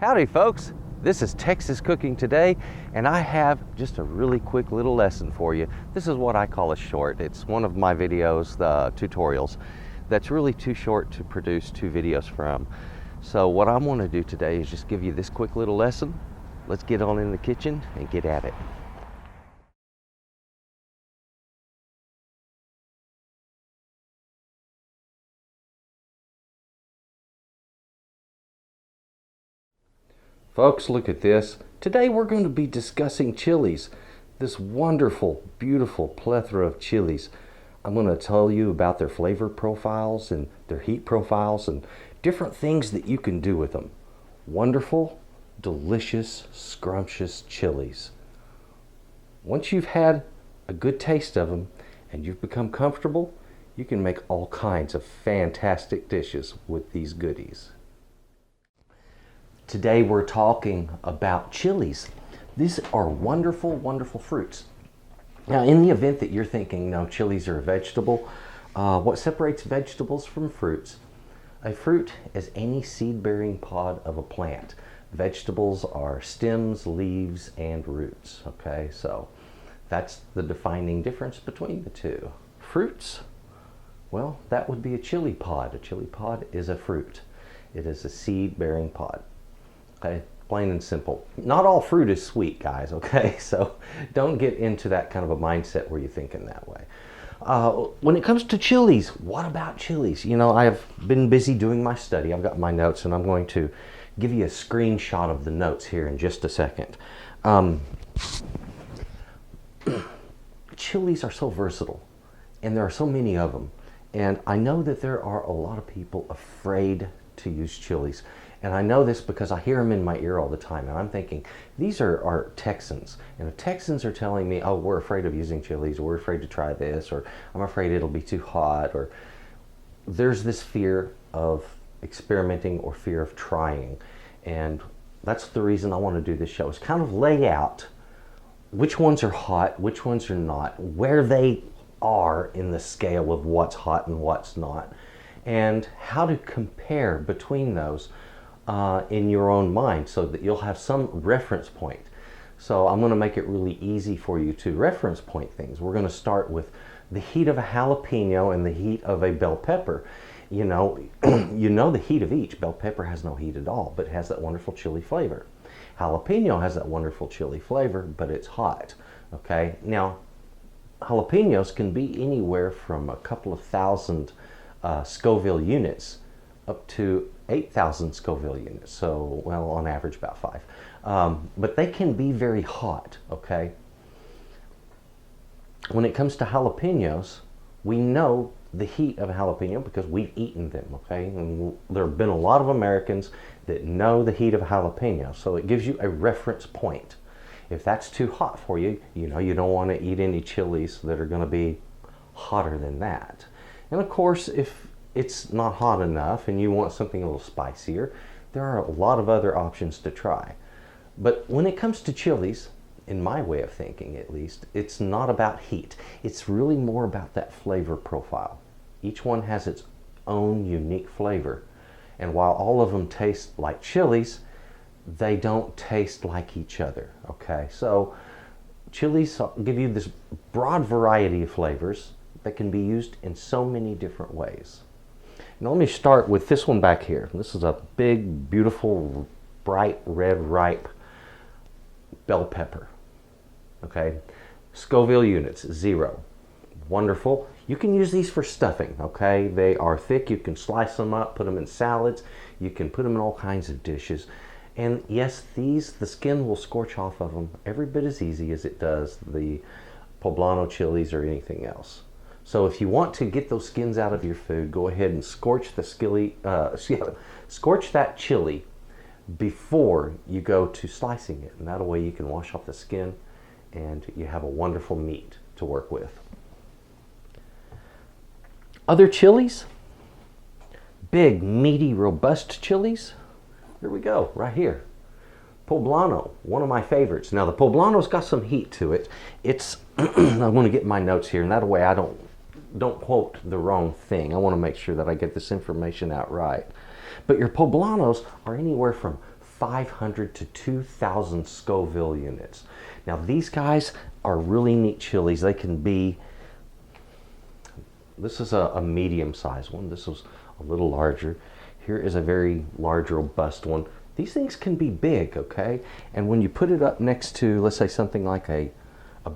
Howdy folks, this is Texas Cooking Today, and I have just a really quick little lesson for you. This is what I call a short. It's one of my videos, the tutorials, that's really too short to produce two videos from. So what I want to do today is just give you this quick little lesson. Let's get on in the kitchen and get at it. Folks, look at this. Today we're going to be discussing chilies. This wonderful, beautiful plethora of chilies. I'm going to tell you about their flavor profiles and their heat profiles and different things that you can do with them. Wonderful, delicious, scrumptious chilies. Once you've had a good taste of them and you've become comfortable, you can make all kinds of fantastic dishes with these goodies. Today we're talking about chilies. These are wonderful, wonderful fruits. Now, in the event that you're thinking, no, chilies are a vegetable, what separates vegetables from fruits? A fruit is any seed-bearing pod of a plant. Vegetables are stems, leaves, and roots, okay? So that's the defining difference between the two. Fruits, well, that would be a chili pod. A chili pod is a fruit. It is a seed-bearing pod. Okay, plain and simple. Not all fruit is sweet, guys, okay? So don't get into that kind of a mindset where you're thinking that way. When it comes to chilies, what about chilies? You know, I've been busy doing my study. I've got my notes, and I'm going to give you a screenshot of the notes here in just a second. Chilies are so versatile, and there are so many of them. And I know that there are a lot of people afraid to use chilies. And I know this because I hear them in my ear all the time, and I'm thinking, these are Texans. And if Texans are telling me, oh, we're afraid of using chilies, or we're afraid to try this, or I'm afraid it'll be too hot, or there's this fear of experimenting or fear of trying. And that's the reason I want to do this show, is kind of lay out which ones are hot, which ones are not, where they are in the scale of what's hot and what's not, and how to compare between those in your own mind so that you'll have some reference point. So I'm going to make it really easy for you to reference point things. We're going to start with the heat of a jalapeno and the heat of a bell pepper. You know the heat of each. Bell pepper has no heat at all, but it has that wonderful chili flavor. Jalapeno has that wonderful chili flavor, but it's hot. Okay, now jalapenos can be anywhere from a couple of thousand Scoville units up to 8,000 Scoville units. So, well, on average about 5. But they can be very hot, okay? When it comes to jalapenos, we know the heat of a jalapeno because we've eaten them, okay? And there have been a lot of Americans that know the heat of a jalapeno, so it gives you a reference point. If that's too hot for you, you know you don't want to eat any chilies that are going to be hotter than that. And of course, if it's not hot enough and you want something a little spicier, there are a lot of other options to try. But when it comes to chilies, in my way of thinking at least, it's not about heat. It's really more about that flavor profile. Each one has its own unique flavor. And while all of them taste like chilies, they don't taste like each other, okay? So chilies give you this broad variety of flavors that can be used in so many different ways. Now let me start with this one back here. This is a big, beautiful, bright red, ripe bell pepper. Okay, Scoville units, 0. Wonderful. You can use these for stuffing, okay? They are thick. You can slice them up, put them in salads. You can put them in all kinds of dishes. And yes, the skin will scorch off of them every bit as easy as it does the poblano chilies or anything else. So if you want to get those skins out of your food, go ahead and scorch that chili before you go to slicing it. And that way you can wash off the skin and you have a wonderful meat to work with. Other chilies, big, meaty, robust chilies. Here we go, right here. Poblano, one of my favorites. Now the poblano's got some heat to it. It's, I want to get my notes here, and that way I don't quote the wrong thing. I want to make sure that I get this information out right. But your poblanos are anywhere from 500 to 2,000 Scoville units. Now these guys are really neat chilies. They can be, this is a medium sized one. This was a little larger. Here is a very large, robust one. These things can be big, okay? And when you put it up next to, let's say, something like a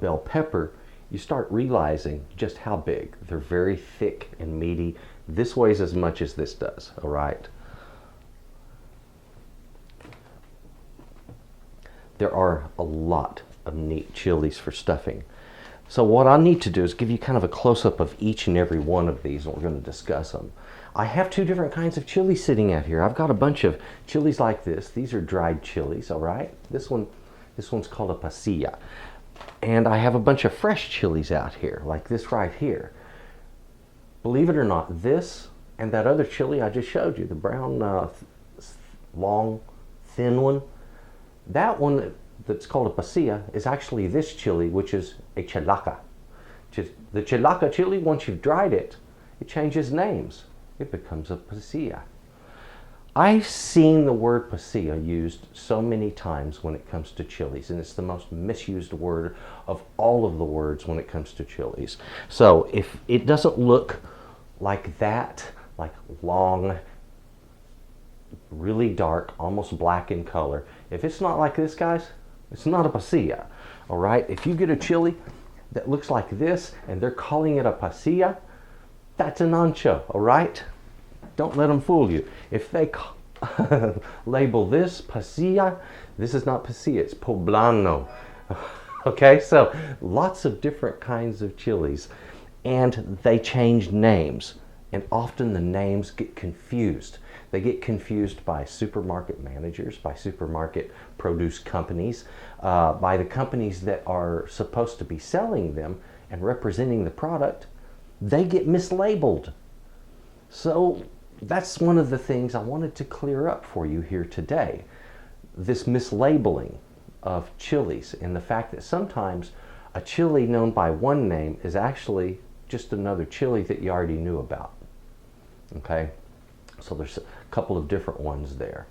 bell pepper, you start realizing just how big. They're very thick and meaty. This weighs as much as this does, all right? There are a lot of neat chilies for stuffing. So what I need to do is give you kind of a close-up of each and every one of these, and we're going to discuss them. I have two different kinds of chilies sitting out here. I've got a bunch of chilies like this. These are dried chilies, all right? This one's called a pasilla. And I have a bunch of fresh chilies out here, like this right here. Believe it or not, this and that other chili I just showed you, the brown, long, thin one, that one that's called a pasilla is actually this chili, which is a chilaca. The chilaca chili, once you've dried it, it changes names. It becomes a pasilla. I've seen the word pasilla used so many times when it comes to chilies, and it's the most misused word of all of the words when it comes to chilies. So if it doesn't look like that, like long, really dark, almost black in color, if it's not like this, guys, it's not a pasilla, all right? If you get a chili that looks like this and they're calling it a pasilla, that's an ancho, all right? Don't let them fool you. If they label this pasilla, this is not pasilla, it's poblano. Okay, so lots of different kinds of chilies, and they change names, and often the names get confused. They get confused by supermarket managers, by supermarket produce companies, by the companies that are supposed to be selling them and representing the product. They get mislabeled. So that's one of the things I wanted to clear up for you here today. This mislabeling of chilies, and the fact that sometimes a chili known by one name is actually just another chili that you already knew about. Okay, so there's a couple of different ones there.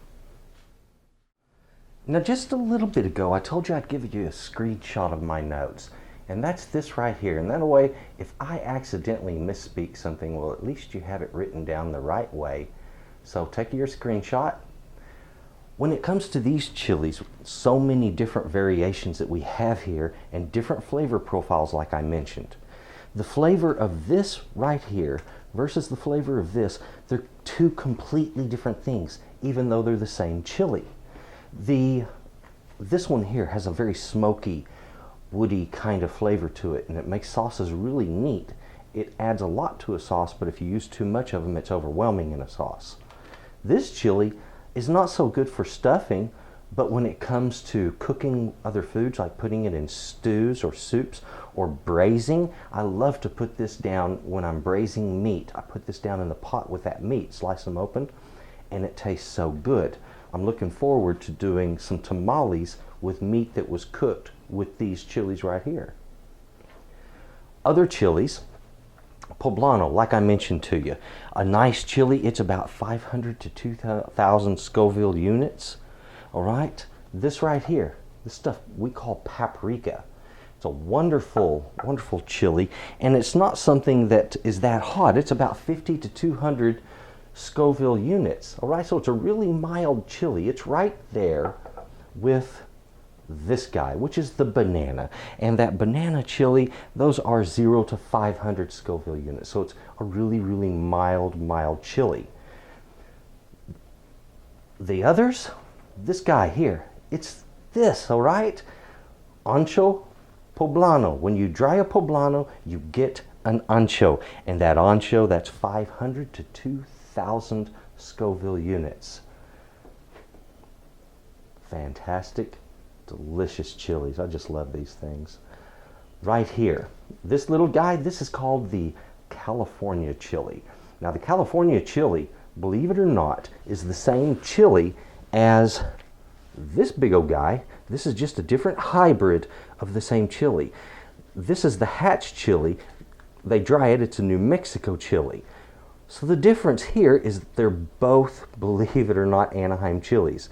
Now just a little bit ago I told you I'd give you a screenshot of my notes, and that's this right here. And that way, if I accidentally misspeak something, well, at least you have it written down the right way. So take your screenshot. When it comes to these chilies, so many different variations that we have here and different flavor profiles like I mentioned. The flavor of this right here versus the flavor of this, they're two completely different things, even though they're the same chili. This one here has a very smoky, woody kind of flavor to it, and it makes sauces really neat. It adds a lot to a sauce, but if you use too much of them, it's overwhelming in a sauce. This chili is not so good for stuffing, but when it comes to cooking other foods, like putting it in stews or soups or braising, I love to put this down when I'm braising meat. I put this down in the pot with that meat, slice them open, and it tastes so good. I'm looking forward to doing some tamales with meat that was cooked with these chilies right here. Other chilies, poblano, like I mentioned to you, a nice chili, it's about 500 to 2,000 Scoville units. All right, this right here, this stuff we call paprika. It's a wonderful, wonderful chili, and it's not something that is that hot. It's about 50 to 200 Scoville units. All right, so it's a really mild chili. It's right there with this guy, which is the banana. And that banana chili, those are 0 to 500 Scoville units. So it's a really, really mild chili. The others, this guy here, it's this, all right? Ancho poblano. When you dry a poblano, you get an ancho. And that ancho, that's 500 to 2,000 Scoville units. Fantastic, delicious chilies. I just love these things. Right here, this little guy, this is called the California chili. Now the California chili, believe it or not, is the same chili as this big old guy. This is just a different hybrid of the same chili. This is the Hatch chili. They dry it, it's a New Mexico chili. So the difference here is that they're both, believe it or not, Anaheim chilies.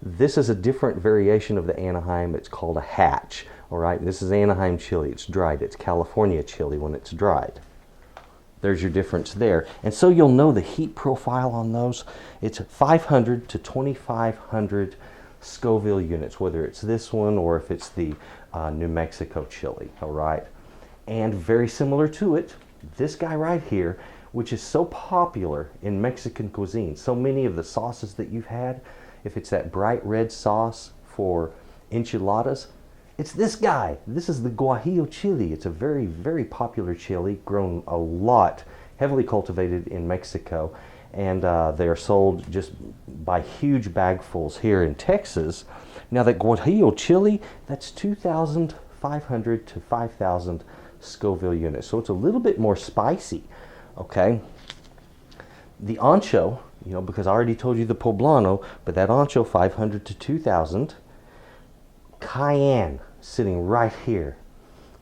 This is a different variation of the Anaheim. It's called a hatch. All right, this is Anaheim chili. It's dried. It's California chili when it's dried. There's your difference there. And so you'll know the heat profile on those. It's 500 to 2,500 Scoville units, whether it's this one or if it's the New Mexico chili, all right? And very similar to it, this guy right here, which is so popular in Mexican cuisine. So many of the sauces that you've had, if it's that bright red sauce for enchiladas, it's this guy. This is the Guajillo chili. It's a very, very popular chili, grown a lot, heavily cultivated in Mexico. And they are sold just by huge bagfuls here in Texas. Now that Guajillo chili, that's 2,500 to 5,000 Scoville units. So it's a little bit more spicy, okay? The ancho, you know, because I already told you the poblano, but that ancho 500 to 2,000. Cayenne sitting right here.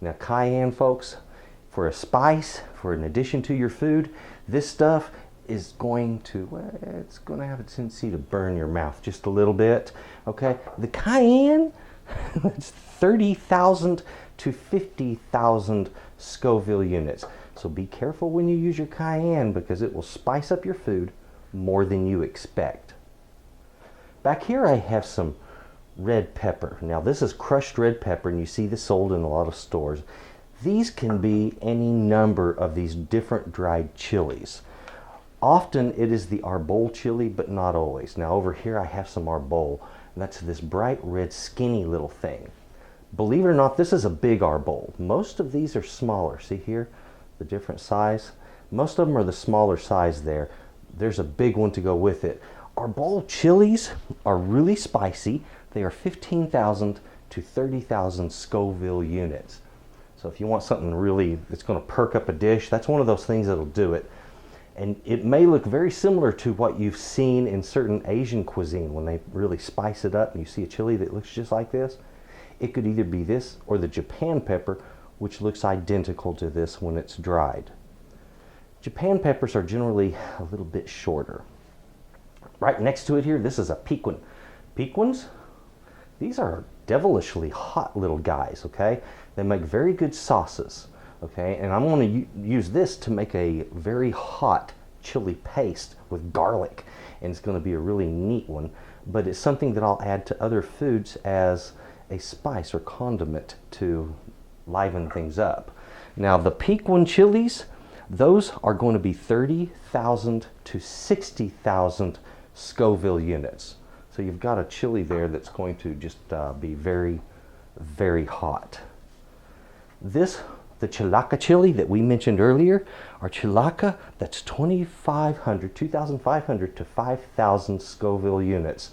Now cayenne, folks, for a spice, for an addition to your food, this stuff is going to, it's going to have a tendency to burn your mouth just a little bit, okay? The cayenne, it's 30,000 to 50,000 Scoville units. So be careful when you use your cayenne because it will spice up your food more than you expect. Back here I have some red pepper. Now this is crushed red pepper, and you see this sold in a lot of stores. These can be any number of these different dried chilies. Often it is the arbol chili, but not always. Now over here I have some arbol, and that's this bright red skinny little thing. Believe it or not, this is a big arbol. Most of these are smaller. See here, the different size? Most of them are the smaller size there. There's a big one to go with it. Arbol chilies are really spicy. They are 15,000 to 30,000 Scoville units. So if you want something really that's going to perk up a dish, that's one of those things that'll do it. And it may look very similar to what you've seen in certain Asian cuisine when they really spice it up and you see a chili that looks just like this. It could either be this or the Japan pepper, which looks identical to this when it's dried. Japan peppers are generally a little bit shorter. Right next to it here, this is a Pequin. Pequins, these are devilishly hot little guys, okay? They make very good sauces, okay? And I'm going to use this to make a very hot chili paste with garlic. And it's going to be a really neat one, but it's something that I'll add to other foods as a spice or condiment to liven things up. Now the Pequin chilies, those are going to be 30,000 to 60,000 Scoville units. So you've got a chili there that's going to just be very, very hot. This, the Chilaca chili that we mentioned earlier, our Chilaca, that's 2,500 to 5,000 Scoville units.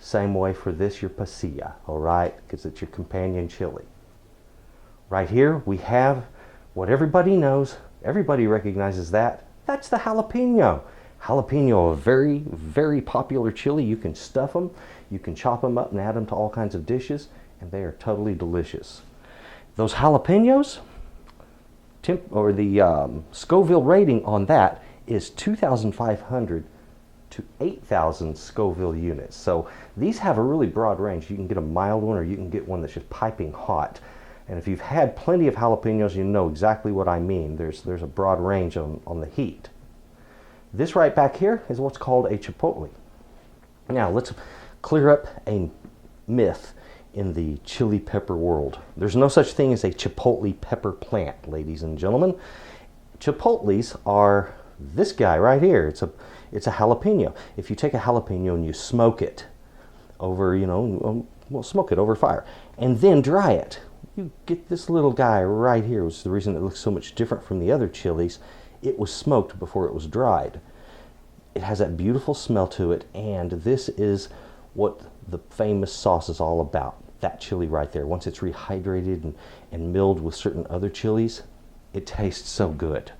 Same way for this, your Pasilla, all right, because it's your companion chili. Right here we have what everybody knows, everybody recognizes that. That's the jalapeno. Jalapeno, a very, very popular chili. You can stuff them, you can chop them up and add them to all kinds of dishes, and they are totally delicious. Those jalapenos, the Scoville rating on that is 2,500 to 8,000 Scoville units. So these have a really broad range. You can get a mild one or you can get one that's just piping hot. And if you've had plenty of jalapenos, you know exactly what I mean. There's a broad range on the heat. This right back here is what's called a chipotle. Now let's clear up a myth in the chili pepper world. There's no such thing as a chipotle pepper plant, ladies and gentlemen. Chipotles are this guy right here. It's a jalapeno. If you take a jalapeno and you smoke it over, smoke it over fire and then dry it, you get this little guy right here, which is the reason it looks so much different from the other chilies. It was smoked before it was dried. It has that beautiful smell to it, and this is what the famous sauce is all about. That chili right there. Once it's rehydrated and milled with certain other chilies, it tastes so good.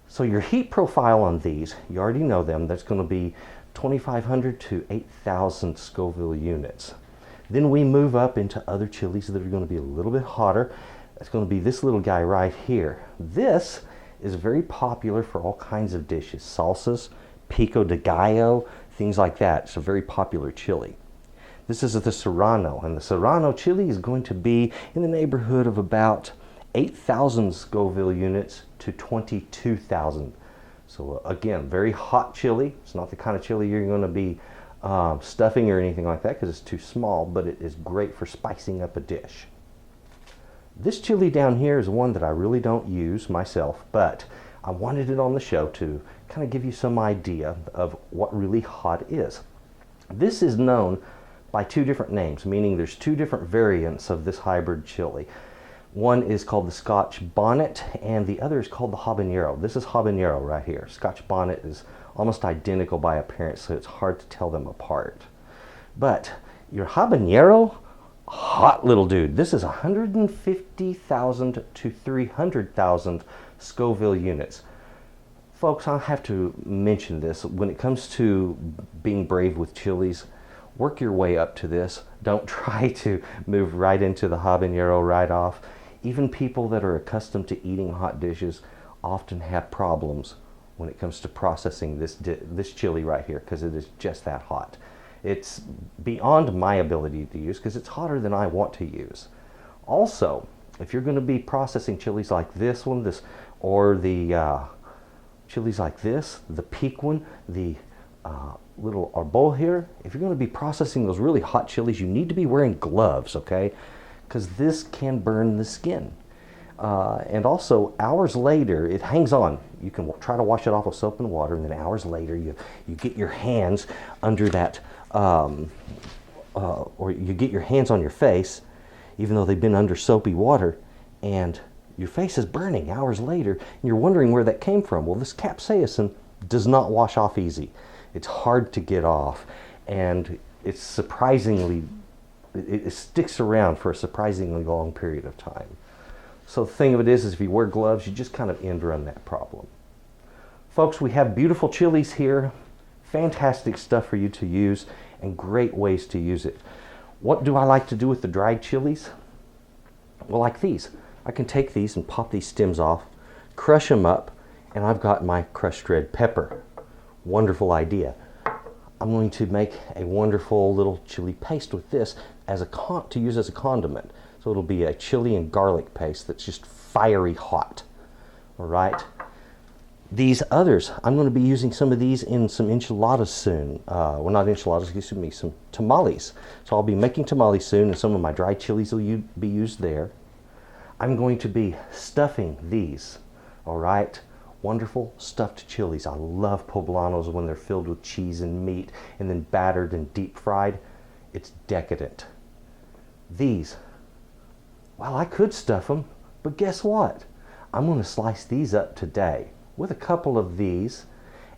So your heat profile on these, you already know them. That's going to be 2,500 to 8,000 Scoville units. Then we move up into other chilies that are going to be a little bit hotter. That's going to be this little guy right here. This is very popular for all kinds of dishes. Salsas, pico de gallo, things like that. It's a very popular chili. This is the Serrano, and the Serrano chili is going to be in the neighborhood of about 8,000 Scoville units to 22,000. So again, very hot chili. It's not the kind of chili you're going to be stuffing or anything like that because it's too small, but it is great for spicing up a dish. This chili down here is one that I really don't use myself, but I wanted it on the show to kind of give you some idea of what really hot is. This is known by two different names, meaning there's two different variants of this hybrid chili. One is called the Scotch Bonnet, and the other is called the Habanero. This is Habanero right here. Scotch Bonnet is almost identical by appearance, so it's hard to tell them apart. But your Habanero, hot little dude. This is 150,000 to 300,000 Scoville units. Folks, I have to mention this. When it comes to being brave with chilies, work your way up to this. Don't try to move right into the habanero right off. Even people that are accustomed to eating hot dishes often have problems when it comes to processing this chili right here because it is just that hot. It's beyond my ability to use because it's hotter than I want to use. Also, if you're going to be processing chilies like this one, or the chilies like this, the peak one, the little arbol here, if you're going to be processing those really hot chilies, you need to be wearing gloves, okay? Because this can burn the skin. And also, hours later, it hangs on. You can try to wash it off with soap and water, and then hours later, you get your hands under that, or you get your hands on your face, even though they've been under soapy water, and your face is burning hours later, and you're wondering where that came from. Well, this capsaicin does not wash off easy. It's hard to get off, and it's surprisingly, it sticks around for a surprisingly long period of time. So the thing of it is if you wear gloves, you just kind of end run that problem. Folks, we have beautiful chilies here, fantastic stuff for you to use, and great ways to use it. What do I like to do with the dried chilies? Well, like these. I can take these and pop these stems off, crush them up, and I've got my crushed red pepper. Wonderful idea. I'm going to make a wonderful little chili paste with this to use as a condiment. So it'll be a chili and garlic paste that's just fiery hot. All right. These others, I'm going to be using some of these in some enchiladas soon. Well, not enchiladas, excuse me, some tamales. So I'll be making tamales soon, and some of my dried chilies will be used there. I'm going to be stuffing these. All right. Wonderful stuffed chilies. I love poblanos when they're filled with cheese and meat and then battered and deep fried. It's decadent. These, well, I could stuff them, but guess what? I'm going to slice these up today with a couple of these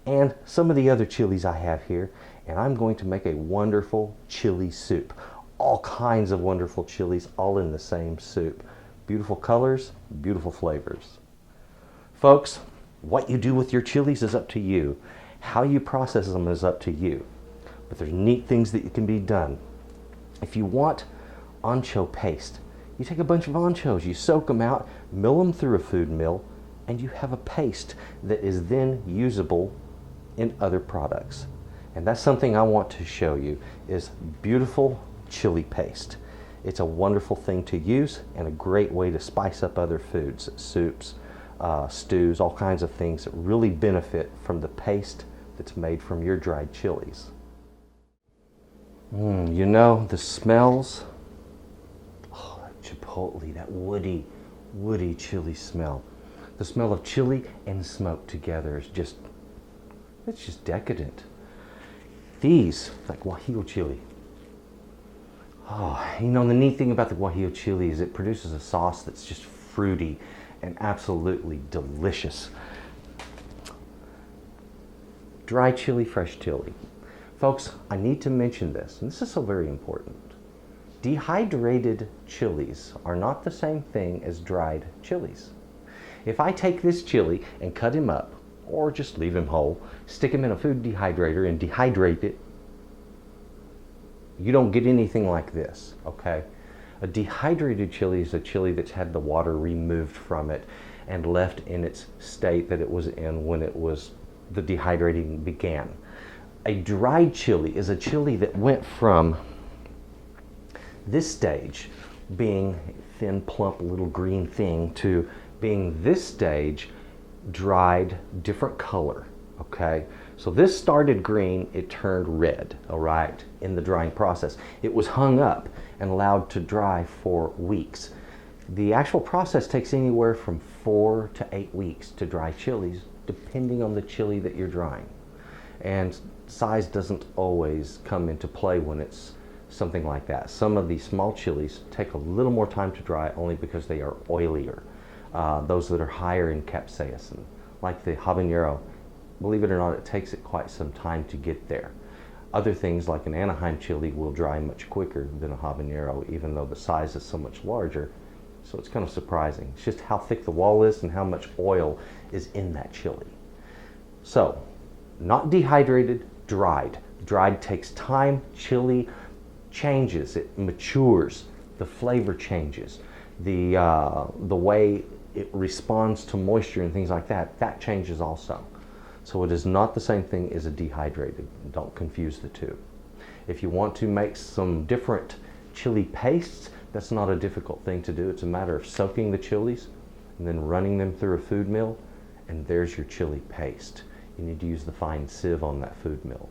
and some of the other chilies I have here, and I'm going to make a wonderful chili soup. All kinds of wonderful chilies all in the same soup. Beautiful colors, beautiful flavors. Folks, what you do with your chilies is up to you. How you process them is up to you. But there's neat things that can be done. If you want ancho paste, you take a bunch of anchos, you soak them out, mill them through a food mill, and you have a paste that is then usable in other products. And that's something I want to show you, is beautiful chili paste. It's a wonderful thing to use and a great way to spice up other foods, soups, stews, all kinds of things that really benefit from the paste that's made from your dried chilies. You know, the smells, oh, that chipotle, that woody chili smell. The smell of chili and smoke together is just, it's just decadent. These, like guajillo chili. Oh, you know, the neat thing about the guajillo chili is it produces a sauce that's just fruity and absolutely delicious. Dry chili, fresh chili. Folks, I need to mention this, and this is so very important. Dehydrated chilies are not the same thing as dried chilies. If I take this chili and cut him up, or just leave him whole, stick him in a food dehydrator and dehydrate it, you don't get anything like this, okay? A dehydrated chili is a chili that's had the water removed from it and left in its state that it was in when the dehydrating began. A dried chili is a chili that went from this stage, being thin, plump, little green thing, to being this stage, dried, different color, okay? So this started green, it turned red, all right, in the drying process. It was hung up and allowed to dry for weeks. The actual process takes anywhere from 4 to 8 weeks to dry chilies, depending on the chili that you're drying. And size doesn't always come into play when it's something like that. Some of these small chilies take a little more time to dry only because they are oilier. Those that are higher in capsaicin, like the habanero, believe it or not, it takes it quite some time to get there. Other things like an Anaheim chili will dry much quicker than a habanero, even though the size is so much larger. So it's kind of surprising. It's just how thick the wall is and how much oil is in that chili. So, not dehydrated, dried. Dried takes time. Chili changes, it matures, the flavor changes, the way it responds to moisture and things like that, that changes also. So it is not the same thing as a dehydrated. Don't confuse the two. If you want to make some different chili pastes, that's not a difficult thing to do. It's a matter of soaking the chilies and then running them through a food mill, and there's your chili paste. You need to use the fine sieve on that food mill.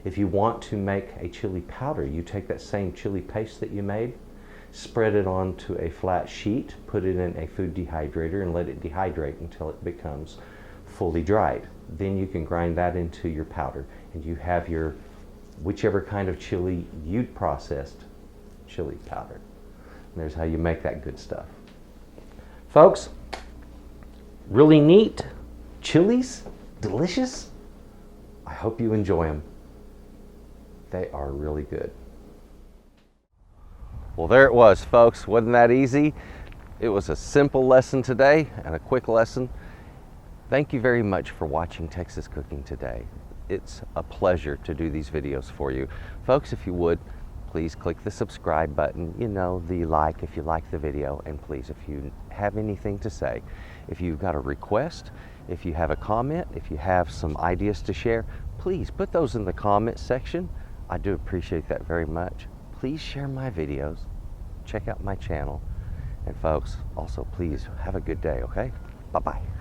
If you want to make a chili powder, you take that same chili paste that you made, spread it onto a flat sheet, put it in a food dehydrator, and let it dehydrate until it becomes fully dried. Then you can grind that into your powder, and you have your whichever kind of chili you'd processed chili powder. And there's how you make that good stuff. Folks, really neat chilies, delicious. I hope you enjoy them. They are really good. Well, there it was, folks. Wasn't that easy? It was a simple lesson today and a quick lesson. Thank you very much for watching Texas Cooking Today. It's a pleasure to do these videos for you. Folks, if you would, please click the subscribe button, the like if you like the video, and please, if you have anything to say, if you've got a request, if you have a comment, if you have some ideas to share, please put those in the comment section. I do appreciate that very much. Please share my videos, check out my channel, and folks, also please have a good day, okay? Bye-bye.